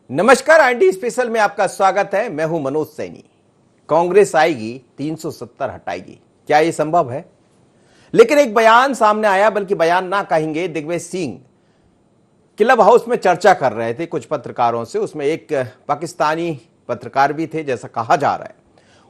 नमस्कार, IT special में आपका स्वागत है। मैं हूं मनोज सैनी। कांग्रेस आएगी, 370 हटाएगी, क्या यह संभव है? लेकिन एक बयान सामने आया, बल्कि बयान ना कहेंगे, दिग्विजय सिंह क्लब हाउस में चर्चा कर रहे थे कुछ पत्रकारों से। उसमें एक पाकिस्तानी पत्रकार भी थे, जैसा कहा जा रहा है।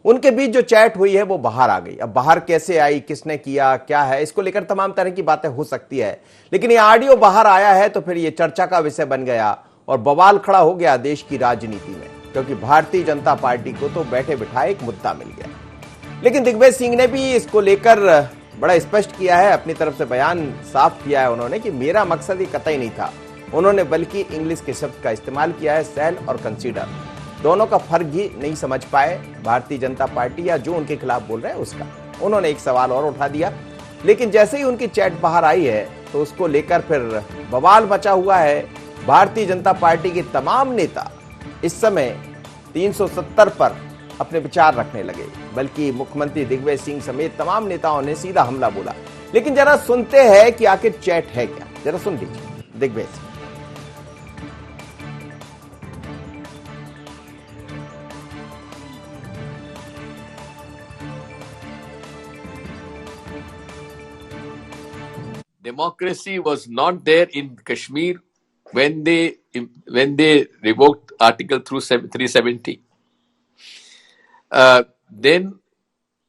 उनके बीच जो चैट हुई है वो बाहर आ गई। अब बाहर कैसे आई, किसने किया, क्या है, इसको लेकर तमाम तरह की बातें हो सकती है। लेकिन ये ऑडियो बाहर आया है तो फिर ये चर्चा का विषय बन गया और बवाल खड़ा हो गया देश की राजनीति में, क्योंकि भारतीय जनता पार्टी को तो बैठे बिठाए एक मुद्दा मिल गया। लेकिन दिग्विजय सिंह ने भी इसको लेकर बड़ा स्पष्ट किया है, अपनी तरफ से बयान साफ किया है उन्होंने कि मेरा मकसद ये कतई नहीं था। उन्होंने बल्कि इंग्लिश के शब्द का इस्तेमाल किया है, सेल और कंसीडर। दोनों का फर्क भी नहीं समझ पाए भारतीय जनता पार्टी या जो उनके खिलाफ बोल रहे हैं उसका। उन्होंने एक सवाल और उठा दिया, लेकिन जैसे ही उनकी चैट बाहर आई है तो उसको लेकर फिर बवाल मचा हुआ है। भारतीय जनता पार्टी के तमाम नेता इस समय 370 पर अपने विचार रखने लगे, बल्कि मुख्यमंत्री दिग्विजय सिंह समेत तमाम नेताओं ने सीधा हमला बोला। लेकिन जरा सुनते हैं कि आखिर चैट है क्या, जरा सुन लीजिए Digvijay Singh. Democracy was not there in Kashmir when they revoked Article 370. Then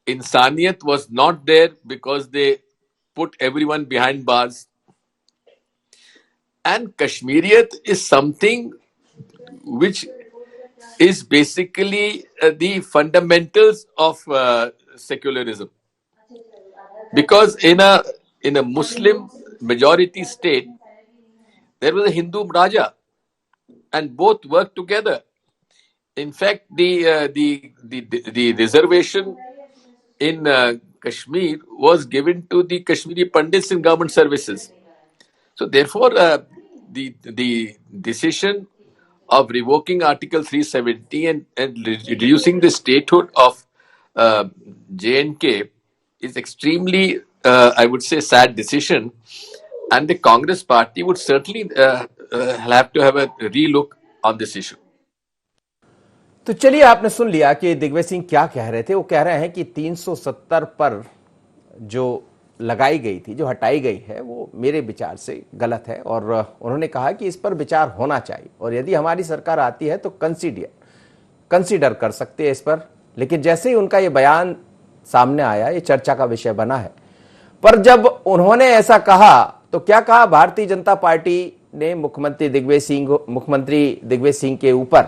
Insaniyat was not there because they put everyone behind bars. And Kashmiriyat is something which is basically the fundamentals of secularism. Because in a Muslim majority state, there was a Hindu Raja, and both worked together. In fact, the reservation in Kashmir was given to the Kashmiri Pandits in government services. So, therefore, the decision of revoking Article 370 and reducing the statehood of J&K is extremely, I would say, sad decision, and the Congress party would certainly have to have a relook on this issue. तो चलिए, आपने सुन लिया कि दिग्विजय सिंह क्या कह रहे थे। वो कह रहे हैं कि 370 पर जो लगाई गई थी, जो हटाई गई है, वो मेरे विचार से गलत है। और उन्होंने कहा कि इस पर विचार होना चाहिए और यदि हमारी सरकार आती है तो कंसीडर कर सकते हैं इस पर। लेकिन जैसे ही उनका ये बयान सामने आया, ये चर्चा का विषय बना है। पर जब उन्होंने ऐसा कहा तो क्या कहा भारतीय जनता पार्टी ने? मुख्यमंत्री दिग्विजय सिंह के ऊपर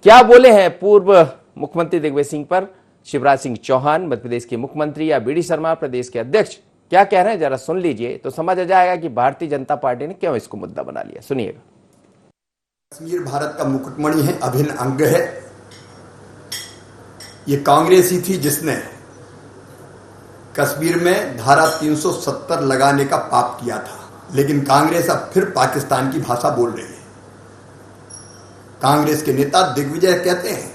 क्या बोले हैं पूर्व मुख्यमंत्री दिग्विजय सिंह पर शिवराज सिंह चौहान, मध्य प्रदेश के मुख्यमंत्री, या बीडी शर्मा, प्रदेश के अध्यक्ष, क्या कह रहे हैं? जरा सुन लीजिए तो समझ आ जाएगा कि भारतीय जनता पार्टी ने क्यों इसको मुद्दा बना लिया। सुनिएगा। कश्मीर भारत का मुकुटमणि है, अभिन्न अंग है। ये कांग्रेस ही थी जिसने कश्मीर में धारा 370 लगाने का पाप किया था। लेकिन कांग्रेस अब फिर पाकिस्तान की भाषा बोल रही है। कांग्रेस के नेता दिग्विजय कहते हैं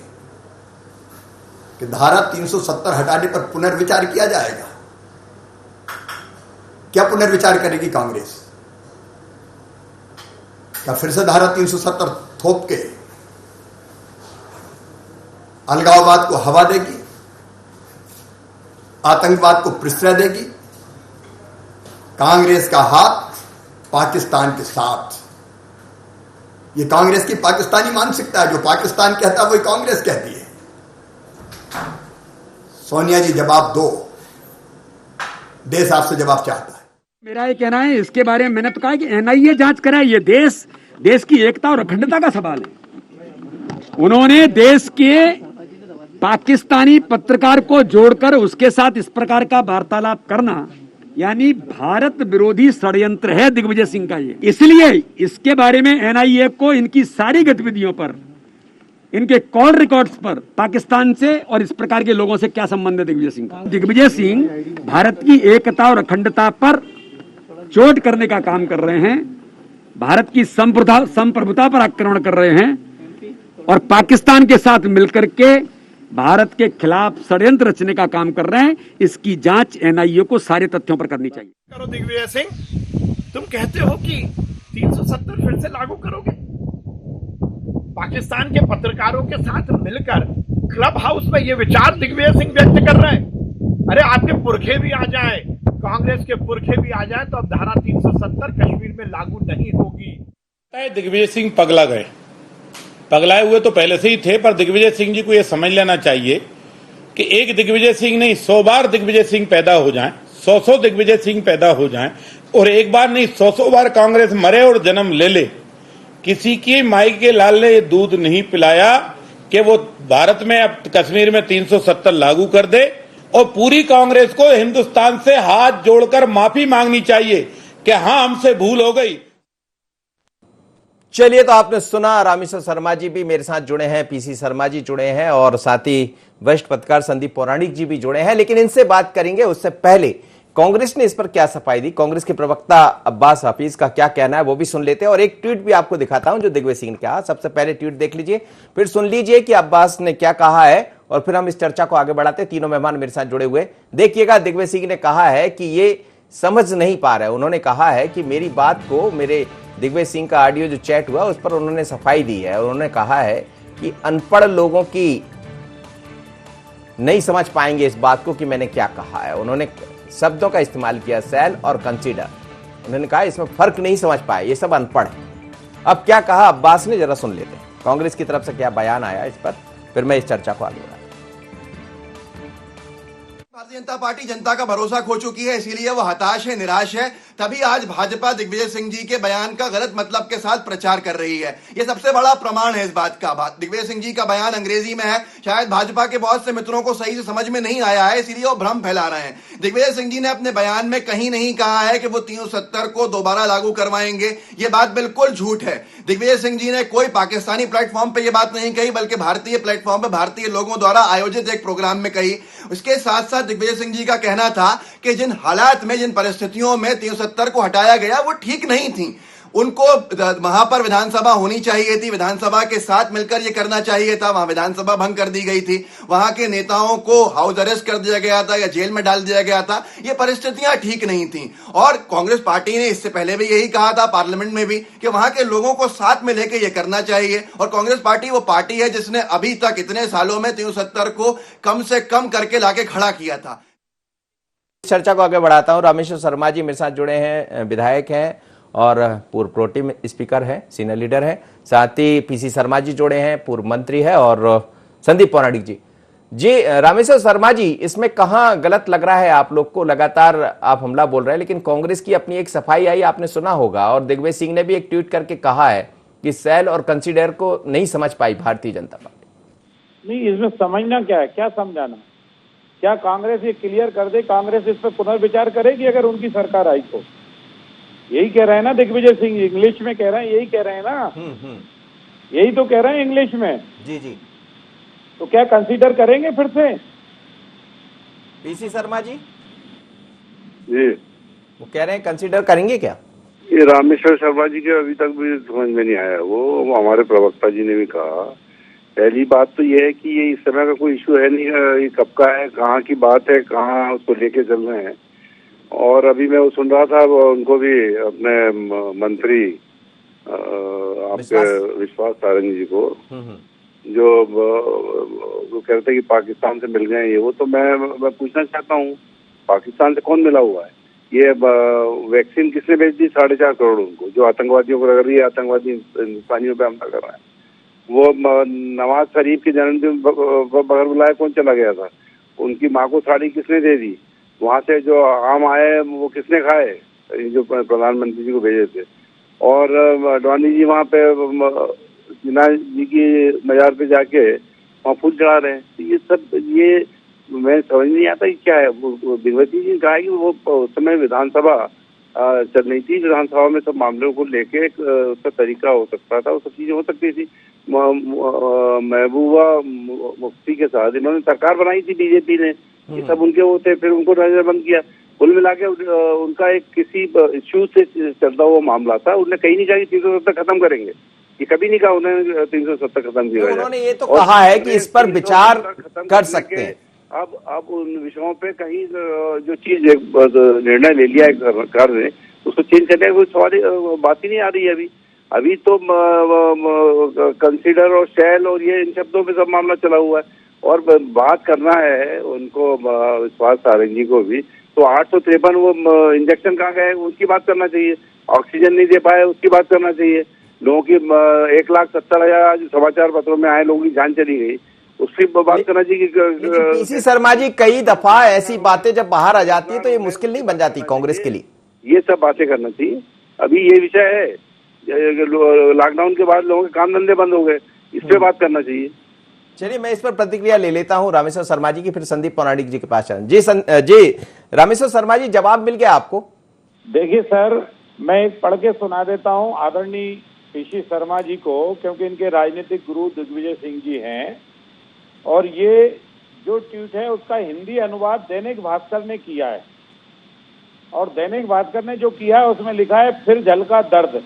कि धारा 370 हटाने पर पुनर्विचार किया जाएगा। क्या पुनर्विचार करेगी कांग्रेस? क्या फिर से धारा 370 थोप के अलगाववाद को हवा देगी, आतंकवाद को प्रश्रय देगी? कांग्रेस का हाथ पाकिस्तान के साथ। ये कांग्रेस की पाकिस्तानी मानसिकता है। जो पाकिस्तान कहता है वही कांग्रेस कहती है। सोनिया जी, जवाब दो। देश आपसे जवाब चाहता है। मेरा ये कहना है, इसके बारे में मैंने तो कहा कि एनआईए जांच कराए। ये देश की एकता और अखंडता का सवाल है। उन्होंने देश के पाकिस्तानी पत्रकार को जोड़कर उसके साथ इस प्रकार का वार्तालाप करना, यानी भारत विरोधी षड्यंत्र है दिग्विजय सिंह का ये। इसलिए इसके बारे में एनआईए को इनकी सारी गतिविधियों पर, इनके कॉल रिकॉर्ड्स पर पाकिस्तान से और इस प्रकार के लोगों से क्या संबंध है दिग्विजय सिंह का? दिग्विजय सिंह भारत की एकता और अखंडता पर चोट करने का काम कर रहे हैं, भारत की संप्रभुता पर आक्रमण कर रहे हैं और पाकिस्तान के साथ मिलकर के भारत के खिलाफ षड्यंत्र रचने का काम कर रहे हैं। इसकी जांच एनआईए को सारे तथ्यों पर करनी चाहिए। करो दिग्विजय सिंह, तुम कहते हो कि 370 फिर से लागू करोगे। पाकिस्तान के पत्रकारों के साथ मिलकर क्लब हाउस में ये विचार दिग्विजय सिंह व्यक्त कर रहे हैं। अरे आपके पुरखे भी आ जाए, कांग्रेस के पुरखे भी आ जाए, तो अब धारा 370 कश्मीर में लागू नहीं होगी। दिग्विजय सिंह पगला गए, पगलाए हुए तो पहले से ही थे, पर दिग्विजय सिंह जी को यह समझ लेना चाहिए कि एक दिग्विजय सिंह नहीं, 100 बार दिग्विजय सिंह पैदा हो जाएं, 100 दिग्विजय सिंह पैदा हो जाएं, और एक बार नहीं 100 बार कांग्रेस मरे और जन्म ले ले, किसी की माई के लाल ने दूध नहीं पिलाया कि वो भारत में अब कश्मीर में 370 लागू कर दे। और पूरी कांग्रेस को हिंदुस्तान से हाथ जोड़कर माफी मांगनी चाहिए कि हाँ, हमसे भूल हो गई। चलिए, तो आपने सुना, रामेश्वर शर्मा जी भी मेरे साथ जुड़े हैं, पीसी शर्मा जी जुड़े हैं और साथ ही वरिष्ठ पत्रकार संदीप पौराणिक जी भी जुड़े हैं। लेकिन इनसे बात करेंगे उससे पहले कांग्रेस ने इस पर क्या सफाई दी, कांग्रेस के प्रवक्ता अब्बास हफीज का क्या कहना है वो भी सुन लेते हैं, और एक ट्वीट भी आपको दिखाता हूं जो दिग्विजय सिंह ने कहा। सबसे पहले ट्वीट देख लीजिए, फिर सुन लीजिए कि अब्बास ने क्या कहा है, और फिर हम इस चर्चा को आगे बढ़ाते हैं। तीनों मेहमान मेरे साथ जुड़े हुए, देखिएगा। दिग्विजय सिंह ने कहा है कि ये समझ नहीं पा रहे, उन्होंने कहा है कि मेरी बात को, मेरे दिग्विजय सिंह का ऑडियो जो चैट हुआ उस पर उन्होंने सफाई दी है। उन्होंने कहा है कि अनपढ़ लोगों की नहीं समझ पाएंगे इस बात को कि मैंने क्या कहा है। उन्होंने शब्दों का इस्तेमाल किया, सेल और कंसीडर। उन्होंने कहा इसमें फर्क नहीं समझ पाए, ये सब अनपढ़ है। अब क्या कहा अब्बास ने, जरा सुन लेते हैं। कांग्रेस की तरफ से क्या बयान आया इस पर, फिर मैं इस चर्चा को आगे बढ़ाऊंगा। भारतीय जनता पार्टी जनता का भरोसा खो चुकी है, इसीलिए वो हताश है, निराश है। तभी आज भाजपा दिग्विजय सिंह जी के बयान का गलत मतलब के साथ प्रचार कर रही है। ये सबसे बड़ा प्रमाण है इस बात का। दिग्विजय सिंह जी का बयान अंग्रेजी में है, शायद भाजपा के बहुत से मित्रों को सही से समझ में नहीं आया है, इसीलिए वो भ्रम फैला रहे हैं। दिग्विजय सिंह जी ने अपने बयान में कहीं नहीं कहा है कि वो 370 को दोबारा लागू करवाएंगे। ये बात बिल्कुल झूठ है। दिग्विजय सिंह जी ने कोई पाकिस्तानी प्लेटफॉर्म पर यह बात नहीं कही, बल्कि भारतीय प्लेटफॉर्म पर भारतीय लोगों द्वारा आयोजित एक प्रोग्राम में कही। उसके साथ साथ दिग्विजय सिंह जी का कहना था कि जिन हालात में, जिन परिस्थितियों में 370 को हटाया गया वो ठीक नहीं थी। उनको वहां पर विधानसभा होनी चाहिए थी, विधानसभा के साथ मिलकर यह करना चाहिए था। वहां विधानसभा भंग कर दी गई थी, वहां के नेताओं को हाउस अरेस्ट कर दिया गया था या जेल में डाल दिया गया था। ये परिस्थितियां ठीक नहीं थी। और कांग्रेस पार्टी ने इससे पहले भी यही कहा था पार्लियामेंट में भी कि वहां के लोगों को साथ में लेकर यह करना चाहिए। और कांग्रेस पार्टी वो पार्टी है जिसने अभी तक इतने सालों में 370 को कम से कम करके लाके खड़ा किया था। चर्चा को आगे बढ़ाता हूं। रामेश्वर शर्मा जी मेरे साथ जुड़े हैं, विधायक हैं और पूर्व प्रोटेम स्पीकर है, सीनियर लीडर है। साथ ही पीसी शर्मा जी जुड़े हैं, पूर्व मंत्री है, और संदीप पौराणिक जी। रामेश्वर शर्मा जी, इसमें कहां गलत लग रहा है आप लोग को? लगातार आप हमला बोल रहे हैं, लेकिन कांग्रेस की अपनी एक सफाई आई, आपने सुना होगा, और दिग्विजय सिंह ने भी एक ट्वीट करके कहा है कि सेल और कंसीडर को नहीं समझ पाई भारतीय जनता पार्टी। नहीं, इसमें समझना क्या है, क्या समझाना? क्या कांग्रेस ये क्लियर कर दे, कांग्रेस इस पर पुनर्विचार करेगी अगर उनकी सरकार आई तो? यही कह रहे हैं ना दिग्विजय सिंह, इंग्लिश में कह रहे हैं, यही कह रहे हैं ना, यही तो कह रहे हैं इंग्लिश में। जी जी। तो क्या कंसीडर करेंगे फिर से? पीसी शर्मा जी जी, वो कह रहे हैं कंसीडर करेंगे क्या? ये रामेश्वर शर्मा जी के अभी तक भी समझ में नहीं आया। वो हमारे प्रवक्ता जी ने भी कहा, पहली बात तो ये है कि ये इस तरह का कोई इशू है नहीं, ये कब का है, कहाँ की बात है, कहाँ उसको लेके चल रहे हैं। और अभी मैं वो सुन रहा था, उनको भी अपने मंत्री आपके विश्वास सारंगी जी को, जो वो कहते हैं कि पाकिस्तान से मिल गए ये वो, तो मैं पूछना चाहता हूँ, पाकिस्तान से कौन मिला हुआ है? ये वैक्सीन किसने भेज दी 4.5 करोड़ उनको, जो आतंकवादियों को लग रही है आतंकवादी हिंदुस्तानियों पे हमला कर रहा है? वो नवाज शरीफ के जन्मदिन बगैर बुलाए कौन चला गया था? उनकी माँ को साड़ी किसने दे दी? वहां से जो आम आए वो किसने खाए, जो प्रधानमंत्री जी को भेजे थे? और अडवाणी जी वहाँ पे जिन्ना जी की मजार पे जाके वहाँ फूल चढ़ा रहे हैं। तो ये सब, ये मैं समझ नहीं आता कि क्या है। दिग्विजय जी ने कहा कि वो उस समय विधानसभा चल रही थी, विधानसभा में सब मामलों को लेके उसका तरीका हो सकता था, वो सब चीजें हो सकती थी। महबूबा मुफ्ती के साथ इन्होंने सरकार बनाई थी बीजेपी ने, ये सब उनके वो थे, फिर उनको नजरबंद किया। कुल मिला के उनका एक किसी इश्यू से चलता हुआ मामला था। उन्होंने कहीं नहीं कहा कि 370 खत्म करेंगे, ये कभी नहीं कहा उन्होंने 370 खत्म किया। उन्होंने ये तो कहा है कि इस पर विचार कर सकते हैं। अब उन विषयों पे कहीं जो चीज निर्णय ले लिया है सरकार ने, उसको चेंज करने की कोई सवाल बात ही नहीं आ रही है अभी। अभी तो कंसीडर और शैल और ये इन शब्दों पे सब मामला चला हुआ है। और बात करना है उनको, विश्वास सारंग जी को भी, तो 853 वो इंजेक्शन कहाँ गए उसकी बात करना चाहिए, ऑक्सीजन नहीं दे पाए उसकी बात करना चाहिए, लोगों की 1,70,000 आज समाचार पत्रों में आए लोगों की जान चली गई, उसकी बात करना चाहिए पीसी शर्मा जी, कई दफा ऐसी बातें जब बाहर आ जाती है तो ये मुश्किल नहीं बन जाती कांग्रेस के लिए? ये सब बातें करना चाहिए। अभी ये विषय है, लॉकडाउन के बाद लोगों के काम धंधे बंद हो गए, इस पे बात करना चाहिए। चलिए, मैं इस पर प्रतिक्रिया ले लेता हूं रामेश्वर शर्मा जी की, फिर संदीप पौराणिक जी के पास चलें। जी रामेश्वर शर्मा जी, जवाब मिल गया आपको? देखिए सर, मैं एक पढ़ के सुना देता हूं आदरणीय पीसी शर्मा जी को, क्योंकि इनके राजनीतिक गुरु दिग्विजय सिंह जी हैं, और ये जो ट्वीट है उसका हिंदी अनुवाद दैनिक भास्कर ने किया है, और दैनिक भास्कर ने जो किया है उसमें लिखा है, फिर झलका दर्द,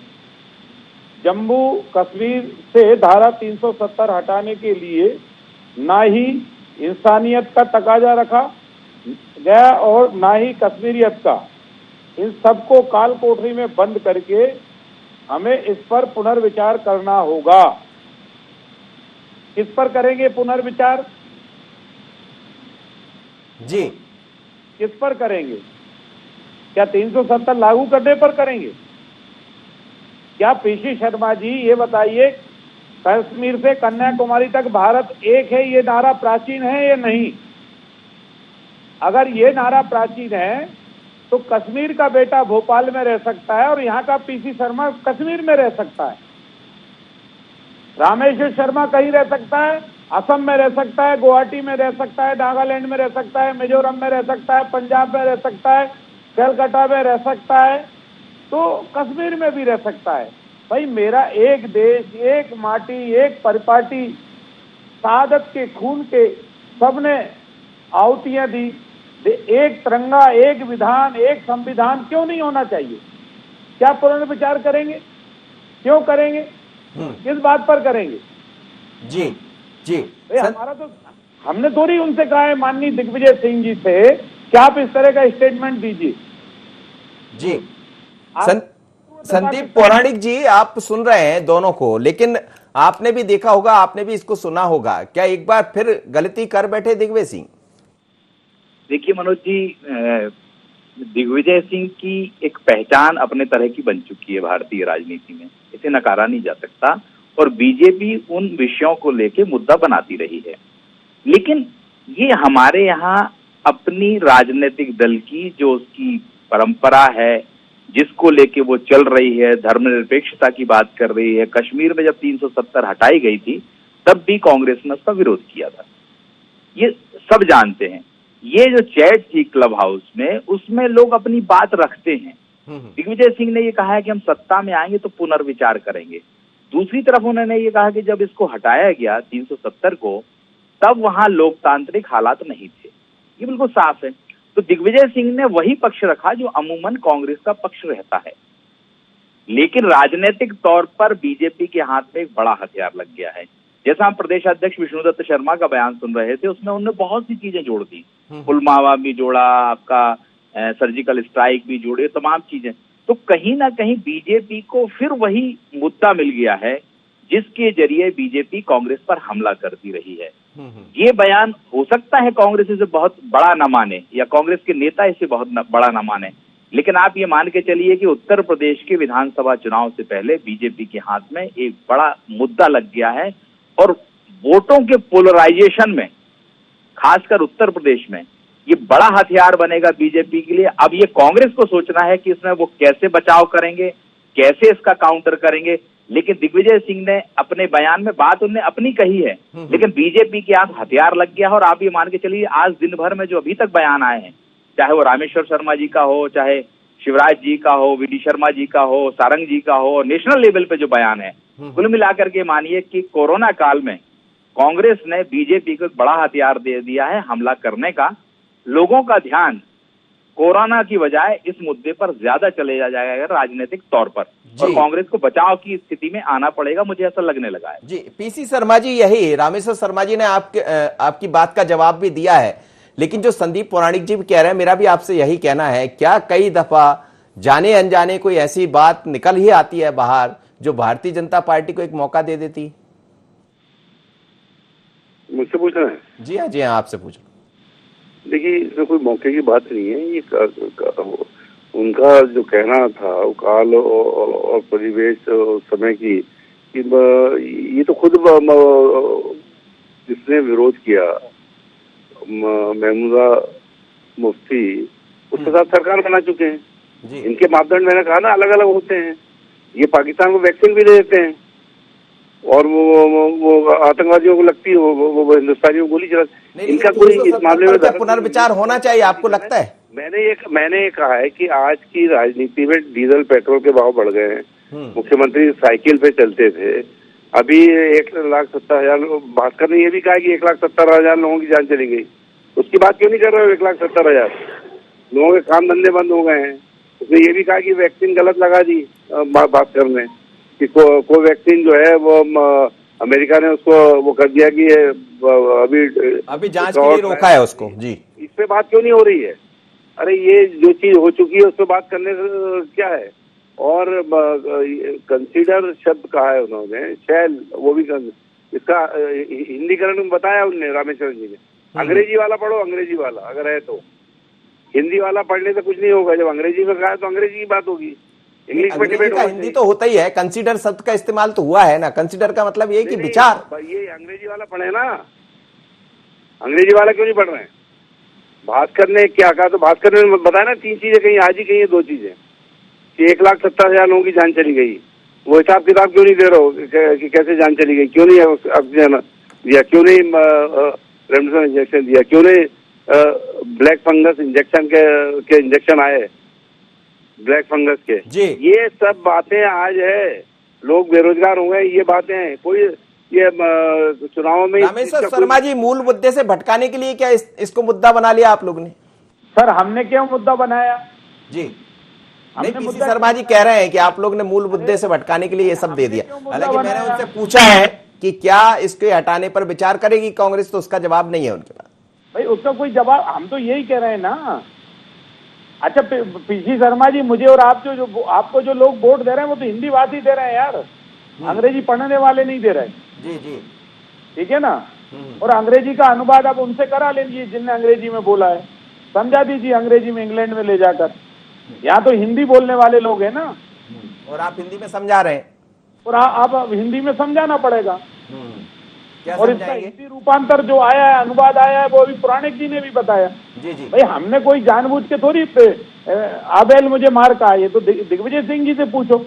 जम्मू कश्मीर से धारा 370 हटाने के लिए ना ही इंसानियत का तकाजा रखा गया और ना ही कश्मीरियत का, इन सबको काल कोठरी में बंद करके हमें इस पर पुनर्विचार करना होगा। किस पर करेंगे पुनर्विचार? जी, किस पर करेंगे? क्या 370 लागू करने पर करेंगे? क्या पीसी शर्मा जी ये बताइए, कश्मीर से कन्याकुमारी तक भारत एक है, ये नारा प्राचीन है या नहीं? अगर ये नारा प्राचीन है तो कश्मीर का बेटा भोपाल में रह सकता है और यहाँ का पीसी शर्मा कश्मीर में रह सकता है, रामेश्वर शर्मा कहीं रह सकता है, असम में रह सकता है, गुवाहाटी में रह सकता है, नागालैंड में रह सकता है, मिजोरम में रह सकता है, पंजाब में रह सकता है, कलकत्ता में रह सकता है, तो कश्मीर में भी रह सकता है। भाई, मेरा एक देश, एक माटी, एक परिपाटी, शहादत के खून के सबने आहुतियां दी, एक तिरंगा, एक विधान, एक संविधान क्यों नहीं होना चाहिए? क्या पुनर्विचार करेंगे? क्यों करेंगे? किस बात पर करेंगे? जी जी, हमारा तो, हमने थोड़ी उनसे कहा है माननीय दिग्विजय सिंह जी से कि आप इस तरह का स्टेटमेंट दीजिए। जी, संदीप पौराणिक जी, आप सुन रहे हैं दोनों को, लेकिन आपने भी देखा होगा, आपने भी इसको सुना होगा, क्या एक बार फिर गलती कर बैठे दिग्विजय सिंह? देखिए मनोज जी, दिग्विजय सिंह की एक पहचान अपने तरह की बन चुकी है भारतीय राजनीति में, इसे नकारा नहीं जा सकता, और बीजेपी उन विषयों को लेके मुद्दा बनाती रही है। लेकिन ये हमारे यहाँ अपनी राजनीतिक दल की जो उसकी परंपरा है, जिसको लेके वो चल रही है, धर्मनिरपेक्षता की बात कर रही है। कश्मीर में जब 370 हटाई गई थी तब भी कांग्रेस ने उसका विरोध किया था, ये सब जानते हैं। ये जो चैट थी क्लब हाउस में, उसमें लोग अपनी बात रखते हैं। दिग्विजय सिंह ने ये कहा है कि हम सत्ता में आएंगे तो पुनर्विचार करेंगे। दूसरी तरफ उन्होंने ये कहा कि जब इसको हटाया गया 370 को, तब वहां लोकतांत्रिक हालात नहीं थे। ये बिल्कुल साफ है। तो दिग्विजय सिंह ने वही पक्ष रखा जो अमूमन कांग्रेस का पक्ष रहता है, लेकिन राजनीतिक तौर पर बीजेपी के हाथ में एक बड़ा हथियार लग गया है। जैसा हम प्रदेश अध्यक्ष विष्णुदत्त शर्मा का बयान सुन रहे थे, उसमें उन्होंने बहुत सी चीजें जोड़ दी, पुलवामा भी जोड़ा, आपका सर्जिकल स्ट्राइक भी जोड़े, तमाम चीजें। तो कहीं ना कहीं बीजेपी को फिर वही मुद्दा मिल गया है जिसके जरिए बीजेपी कांग्रेस पर हमला करती रही है। ये बयान हो सकता है कांग्रेस इसे बहुत बड़ा न माने या कांग्रेस के नेता इसे बहुत बड़ा न माने, लेकिन आप ये मान के चलिए कि उत्तर प्रदेश के विधानसभा चुनाव से पहले बीजेपी के हाथ में एक बड़ा मुद्दा लग गया है, और वोटों के पोलराइजेशन में, खासकर उत्तर प्रदेश में, ये बड़ा हथियार बनेगा बीजेपी के लिए। अब ये कांग्रेस को सोचना है कि इसमें वो कैसे बचाव करेंगे, कैसे इसका काउंटर करेंगे। लेकिन दिग्विजय सिंह ने अपने बयान में बात उन्हें अपनी कही है, लेकिन बीजेपी के हाथ हथियार लग गया है। और आप ये मान के चलिए, आज दिन भर में जो अभी तक बयान आए हैं, चाहे वो रामेश्वर शर्मा जी का हो, चाहे शिवराज जी का हो, वी डी शर्मा जी का हो, सारंग जी का हो, नेशनल लेवल पे जो बयान है, कुल मिलाकर के मानिए कि कोरोना काल में कांग्रेस ने बीजेपी को एक बड़ा हथियार दे दिया है हमला करने का। लोगों का ध्यान कोरोना की बजाय इस मुद्दे पर ज्यादा चले जाएगा राजनीतिक तौर पर, और कांग्रेस को बचाव की स्थिति में आना पड़ेगा, मुझे ऐसा लगने लगा है। जी, पीसी शर्मा जी, यही रामेश्वर शर्मा जी ने आपकी बात का जवाब भी दिया है, लेकिन जो संदीप पौराणिक जी भी कह रहे हैं, मेरा भी आपसे यही कहना है, क्या कई दफा जाने अनजाने कोई ऐसी बात निकल ही आती है बाहर जो भारतीय जनता पार्टी को एक मौका दे देती? मुझसे पूछ रहे हैं? जी हाँ, आपसे पूछ रहा हूं। देखिए, इसमें कोई मौके की बात नहीं है। ये उनका जो कहना था वो काल और परिवेश उस समय की, ये तो खुद जिसने विरोध किया महमूदा मुफ्ती, उसके साथ सरकार बना चुके हैं। इनके मापदंड मैंने कहा ना अलग अलग होते हैं। ये पाकिस्तान को वैक्सीन भी दे देते हैं और वो आतंकवादियों को लगती है, वो हिंदुस्तानियों को गोली चलाते। इनका कोई इस मामले में पुनर्विचार होना चाहिए, आपको लगता है? मैंने ये कहा है कि आज की राजनीति में डीजल पेट्रोल के भाव बढ़ गए हैं। मुख्यमंत्री साइकिल पे चलते थे, अभी 1,70,000। भास्कर ने ये भी कहा कि 1,70,000 लोगों की जान चली गई। उसकी बात क्यों नहीं कर रहे हो? 1,70,000 लोगों के काम धंधे बंद हो गए हैं। उसने ये भी कहा कि वैक्सीन गलत लगा दी भास्कर ने, कि कोवैक्सीन जो है वो अमेरिका ने उसको वो कर दिया कि अभी जांच के लिए रोका है उसको। जी, इस पे बात क्यों नहीं हो रही है? अरे ये जो चीज हो चुकी है उस पर बात करने से क्या है? और कंसीडर शब्द कहा है उन्होंने, शैल, वो भी इसका हिंदीकरण में बताया उनने, रामेश्वरन जी ने। अंग्रेजी वाला पढ़ो, अंग्रेजी वाला अगर है तो। हिंदी वाला पढ़ने से कुछ नहीं होगा। जब अंग्रेजी में कहा है तो अंग्रेजी की बात होगी, इंग्लिश में डिबेट होगा। हिंदी तो होता ही है, कंसीडर शब्द का इस्तेमाल तो हुआ है ना। कंसीडर का मतलब ये कि विचार। ये अंग्रेजी वाला पढ़े ना, अंग्रेजी वाला क्यों नहीं पढ़ रहे हैं? भास्कर ने क्या कहा? तो भास्कर ने बताया ना 3 चीजें कहीं, आज ही कहीं 2 चीजें, कि 1,70,000 लोगों की जान चली गई। वो हिसाब किताब क्यों नहीं दे रहे हो कि कैसे जान चली गई? क्यों नहीं ऑक्सीजन दिया? क्यों नहीं रेमडेसिविर इंजेक्शन दिया? क्यों नहीं ब्लैक फंगस इंजेक्शन के इंजेक्शन आए ब्लैक फंगस के? ये सब बातें आज है। लोग बेरोजगार हो गए, ये बातें हैं। कोई ये चुनाव में रामेश्वर शर्मा जी, मूल मुद्दे से भटकाने के लिए क्या इसको मुद्दा बना लिया आप लोग ने? सर, हमने क्यों मुद्दा बनाया? जी नहीं, पीसी शर्मा जी कह रहे हैं कि आप लोग ने मूल मुद्दे से भटकाने के लिए ये सब दे दिया। हालांकि मैंने उनसे पूछा है कि क्या इसके हटाने पर विचार करेगी कांग्रेस, तो उसका जवाब नहीं है उनके पास। भाई उसका कोई जवाब, हम तो यही कह रहे हैं ना। अच्छा पीसी शर्मा जी, मुझे और आप जो आपको जो लोग वोट दे रहे हैं वो तो हिंदी बात ही दे रहे हैं यार, अंग्रेजी पढ़ने वाले नहीं दे रहे। जी जी, ठीक है ना। और अंग्रेजी का अनुवाद आप उनसे करा लीजिए जिनने अंग्रेजी में बोला है, समझा दीजिए अंग्रेजी में इंग्लैंड में ले जाकर। यहाँ तो हिंदी बोलने वाले लोग हैं ना, और आप हिंदी में समझा रहे हैं, और आप हिंदी में समझाना पड़ेगा। क्या और इसका हिंदी रूपांतर जो आया है, अनुवाद आया है, वो अभी पुराणिक जी ने भी बताया। जी जी, भाई हमने कोई जानबूझ के थोड़ी आबेल मुझे मार कहा, ये तो दिग्विजय सिंह जी से पूछो,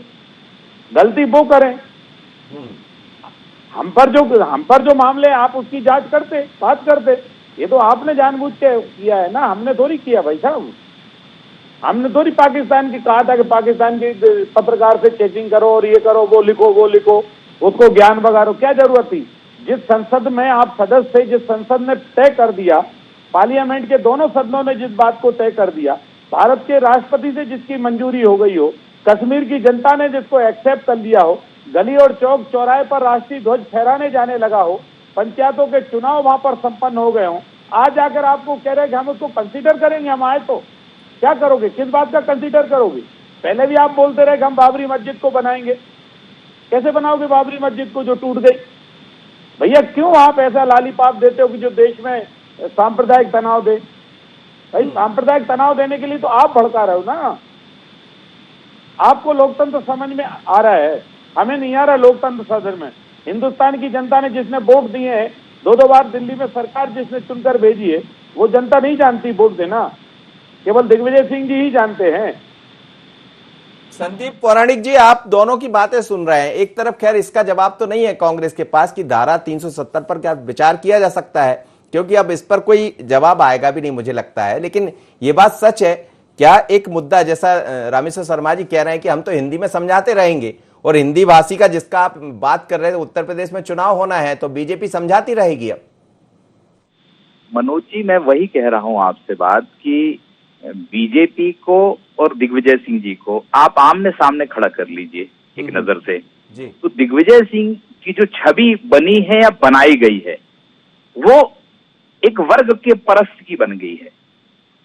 गलती वो करें। हम पर जो मामले आप उसकी जांच करते, बात करते। ये तो आपने जानबूझ के किया है ना, हमने थोड़ी किया भाई साहब। हमने थोड़ी पाकिस्तान की कहा था कि पाकिस्तान के पत्रकार से चेकिंग करो और ये करो, वो लिखो, उसको ज्ञान बगारो। क्या जरूरत थी? जिस संसद में आप सदस्य थे, जिस संसद ने तय कर दिया, पार्लियामेंट के दोनों सदनों ने जिस बात को तय कर दिया, भारत के राष्ट्रपति से जिसकी मंजूरी हो गई हो, कश्मीर की जनता ने जिसको एक्सेप्ट कर लिया हो, गली और चौक चौराहे पर राष्ट्रीय ध्वज फहराने जाने लगा हो, पंचायतों के चुनाव वहां पर संपन्न हो गए हो, आज आकर आपको कह रहे हैं कि हम उसको कंसीडर करेंगे, हम आए तो क्या करोगे? किस बात का कंसीडर करोगे? पहले भी आप बोलते रहे कि हम बाबरी मस्जिद को बनाएंगे। कैसे बनाओगे बाबरी मस्जिद को जो टूट गई? भैया क्यों आप ऐसा लालीपाप देते हो कि जो देश में सांप्रदायिक तनाव दे? भाई सांप्रदायिक तनाव देने के लिए तो आप भड़का रहे हो ना। आपको लोकतंत्र समझ में आ रहा है, हमें नहीं आ रहा लोकतंत्र सदन में। हिंदुस्तान की जनता ने जिसने वोट दिए हैं, 2-2 बार दिल्ली में सरकार जिसने चुनकर भेजी है, वो जनता नहीं जानती वोट देना, केवल दिग्विजय सिंह जी ही जानते हैं। संदीप पौराणिक जी, आप दोनों की बातें सुन रहे हैं। एक तरफ खैर इसका जवाब तो नहीं है कांग्रेस के पास कि धारा 370 पर क्या विचार किया जा सकता है, क्योंकि अब इस पर कोई जवाब आएगा भी नहीं मुझे लगता है। लेकिन ये बात सच है क्या, एक मुद्दा जैसा रामेश्वर शर्मा जी कह रहे हैं कि हम तो हिंदी में समझाते रहेंगे, और हिंदी भाषी का जिसका आप बात कर रहे थे, उत्तर प्रदेश में चुनाव होना है तो बीजेपी समझाती रहेगी। अब मनोज जी, मैं वही कह रहा हूं आपसे बात कि बीजेपी को और दिग्विजय सिंह जी को आप आमने सामने खड़ा कर लीजिए एक नजर से जी। तो दिग्विजय सिंह की जो छवि बनी है या बनाई गई है, वो एक वर्ग के परस्त की बन गई है,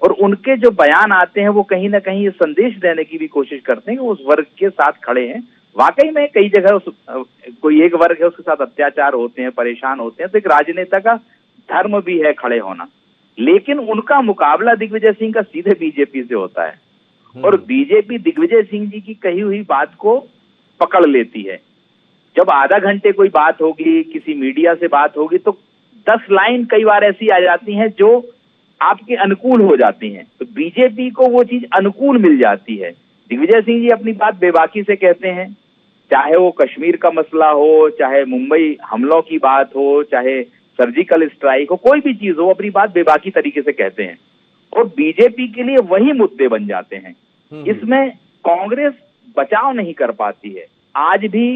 और उनके जो बयान आते हैं वो कहीं ना कहीं ये संदेश देने की भी कोशिश करते हैं कि उस वर्ग के साथ खड़े हैं, वाकई में कई जगह कोई एक वर्ग है उसके साथ अत्याचार होते हैं, परेशान होते हैं, तो एक राजनेता का धर्म भी है खड़े होना। लेकिन उनका मुकाबला दिग्विजय सिंह का सीधे बीजेपी से होता है और बीजेपी दिग्विजय सिंह जी की कही हुई बात को पकड़ लेती है। जब आधा घंटे कोई बात होगी, किसी मीडिया से बात होगी, तो 10 लाइन कई बार ऐसी आ जाती हैं जो आपके अनुकूल हो जाती हैं, तो बीजेपी को वो चीज अनुकूल मिल जाती है। दिग्विजय सिंह जी अपनी बात बेबाकी से कहते हैं, चाहे वो कश्मीर का मसला हो, चाहे मुंबई हमलों की बात हो, चाहे सर्जिकल स्ट्राइक हो, कोई भी चीज हो, अपनी बात बेबाकी तरीके से कहते हैं और बीजेपी के लिए वही मुद्दे बन जाते हैं। इसमें कांग्रेस बचाव नहीं कर पाती है। आज भी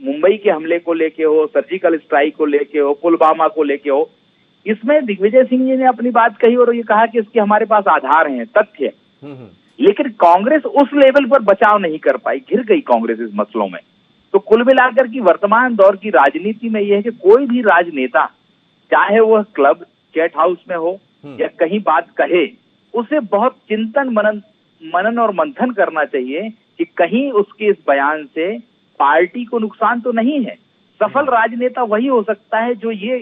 मुंबई के हमले को लेके हो, सर्जिकल स्ट्राइक को लेके हो, पुलवामा को लेके हो, इसमें दिग्विजय सिंह जी ने अपनी बात कही और ये कहा कि इसके हमारे पास आधार हैं, तथ्य। लेकिन कांग्रेस उस लेवल पर बचाव नहीं कर पाई, घिर गई कांग्रेस इस मसलों में। तो कुल मिलाकर की वर्तमान दौर की राजनीति में यह है कि कोई भी राजनेता, चाहे वह क्लब चैट हाउस में हो या कहीं बात कहे, उसे बहुत चिंतन मनन और मंथन करना चाहिए कि कहीं उसके इस बयान से पार्टी को नुकसान तो नहीं है। सफल राजनेता वही हो सकता है जो ये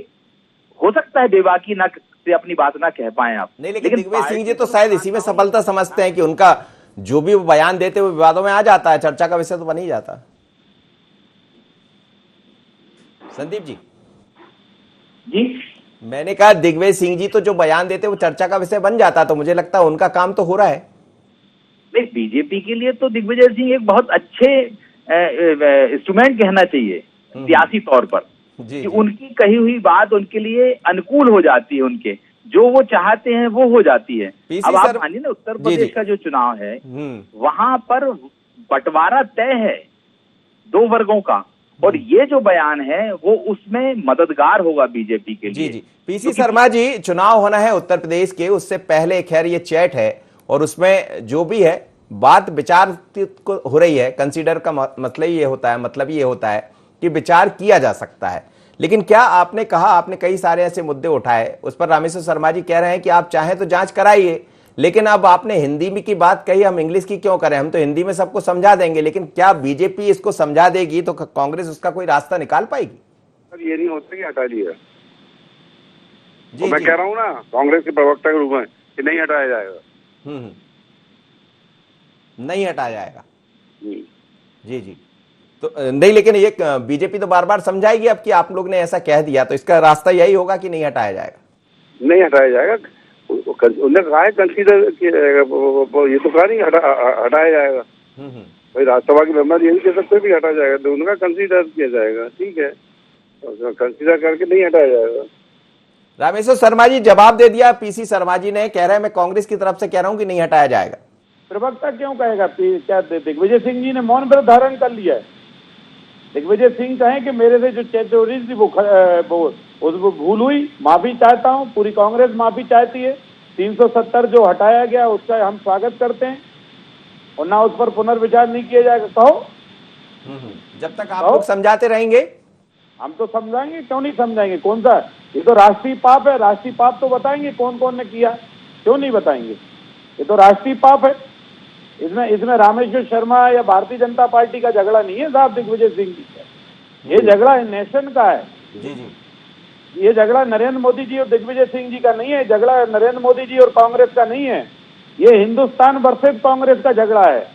हो सकता है बेबाकी ना से अपनी बात ना कह पाए आप। नहीं, लेकिन दिग्विजय सिंह जी तो शायद इसी में सफलता समझते हैं कि उनका जो भी वो बयान देते हुए विवादों में आ जाता है, चर्चा का विषय तो बन ही जाता है। संदीप जी मैंने कहा दिग्विजय सिंह जी तो जो बयान देते वो चर्चा का विषय बन जाता, तो मुझे लगता है उनका काम तो हो रहा है। नहीं, बीजेपी के लिए तो दिग्विजय सिंह एक बहुत अच्छे इंस्ट्रूमेंट कहना चाहिए सियासी तौर पर कि उनकी कही हुई बात उनके लिए अनुकूल हो जाती है, उनके जो वो चाहते हैं वो हो जाती है। अब आप मानिए ना, उत्तर प्रदेश का जो चुनाव है वहां पर बंटवारा तय है 2 वर्गों का और ये जो बयान है वो उसमें मददगार होगा बीजेपी के लिए। जी पीसी शर्मा जी, चुनाव होना है उत्तर प्रदेश के, उससे पहले खैर ये चैट है और उसमें जो भी है बात विचार को हो रही है। कंसीडर का मतलब ये होता है कि विचार किया जा सकता है। लेकिन क्या आपने कहा, आपने कई सारे ऐसे मुद्दे उठाए, उस पर रामेश्वर शर्मा जी कह रहे हैं कि आप चाहें तो जांच कराइए, लेकिन अब आपने हिंदी में की बात कही, हम इंग्लिश की क्यों करें, हम तो हिंदी में सबको समझा देंगे। लेकिन क्या बीजेपी इसको समझा देगी तो कांग्रेस उसका कोई रास्ता निकाल पाएगी? सर ये नहीं होता कि हटा दिया जी, मैं कह रहा हूँ ना कांग्रेस के प्रवक्ता के रूप में कि नहीं हटाया जाएगा। नहीं हटाया जाएगा जी तो नहीं, लेकिन ये बीजेपी तो बार बार समझाएगी अब कि आप लोग ने ऐसा कह दिया, तो इसका रास्ता यही होगा कि नहीं हटाया जाएगा। नहीं हटाया जाएगा, उन्होंने कहा है कंसीडर, ये तो कहा नहीं हटाया जाएगा। भाई राज्यसभा के मेंबर ये नहीं कह सकते भी हटाया जाएगा, तो उनका कंसीडर किया जाएगा, ठीक है, कंसीडर करके नहीं हटाया जाएगा। रामेश्वर शर्मा जी जवाब दे दिया, पीसी शर्मा जी ने कह रहे हैं मैं कांग्रेस की तरफ से कह रहा हूं कि नहीं हटाया जाएगा। प्रवक्ता क्यों कहेगा? क्या दिग्विजय सिंह जी ने मौन व्रत धारण कर लिया है? दिग्विजय सिंह कहें कि मेरे से जो चैट थी वो भूल हुई, माफी चाहता हूं, पूरी कांग्रेस माफी चाहती है। 370 जो हटाया गया उसका हम स्वागत करते हैं और ना उस पर पुनर्विचार नहीं किया जाएगा। कहो जब तक आप लोग समझाते रहेंगे हम तो समझाएंगे, क्यों नहीं समझाएंगे? कौन सा, ये तो राष्ट्रीय पाप है, राष्ट्रीय पाप तो बताएंगे कौन कौन ने किया, क्यों नहीं बताएंगे? ये तो राष्ट्रीय पाप है। इसमें रामेश्वर शर्मा या भारतीय जनता पार्टी का झगड़ा नहीं है साहब दिग्विजय सिंह जी का, ये झगड़ा नेशन का है। ये झगड़ा नरेंद्र मोदी जी और दिग्विजय सिंह जी का नहीं है, झगड़ा नरेंद्र मोदी जी और कांग्रेस का नहीं है, ये हिंदुस्तान वर्सेस कांग्रेस का झगड़ा है।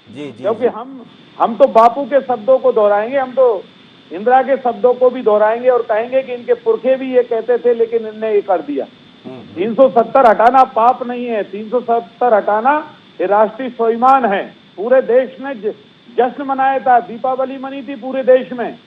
क्योंकि हम तो बापू के शब्दों को दोहराएंगे, हम तो इंदिरा के शब्दों को भी दोहराएंगे और कहेंगे कि इनके पुरखे भी ये कहते थे लेकिन इनने ये कर दिया। 370 हटाना पाप नहीं है, 370 हटाना ये राष्ट्रीय स्वाभिमान है। पूरे देश में जश्न मनाया था, दीपावली मनी थी पूरे देश में।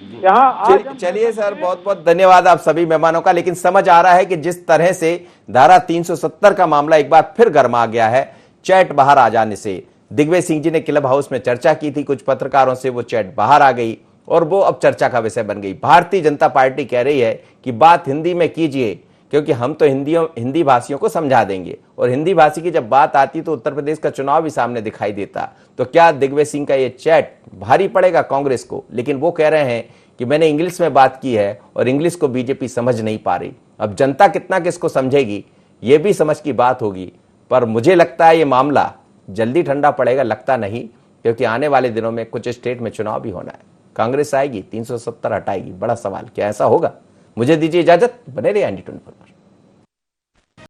यहाँ चलिए सर, बहुत बहुत धन्यवाद आप सभी मेहमानों का। लेकिन समझ आ रहा है कि जिस तरह से धारा 370 का मामला एक बार फिर गर्मा गया है चैट बाहर आ जाने से। दिग्विजय सिंह जी ने क्लब हाउस में चर्चा की थी कुछ पत्रकारों से, वो चैट बाहर आ गई और वो अब चर्चा का विषय बन गई। भारतीय जनता पार्टी कह रही है कि बात हिंदी में कीजिए क्योंकि हम तो हिंदी भाषियों को समझा देंगे, और हिंदी भाषी की जब बात आती तो उत्तर प्रदेश का चुनाव भी सामने दिखाई देता। तो क्या दिग्विजय सिंह का ये चैट भारी पड़ेगा कांग्रेस को? लेकिन वो कह रहे हैं कि मैंने इंग्लिश में बात की है और इंग्लिश को बीजेपी समझ नहीं पा रही। अब जनता कितना किसको समझेगी ये भी समझ की बात होगी, पर मुझे लगता है ये मामला जल्दी ठंडा पड़ेगा लगता नहीं। क्योंकि आने वाले दिनों में कुछ स्टेट में चुनाव भी होना है। कांग्रेस आएगी, 370 हटाएगी, बड़ा सवाल, क्या ऐसा होगा? मुझे दीजिए इजाजत, बने रहिए ND 24।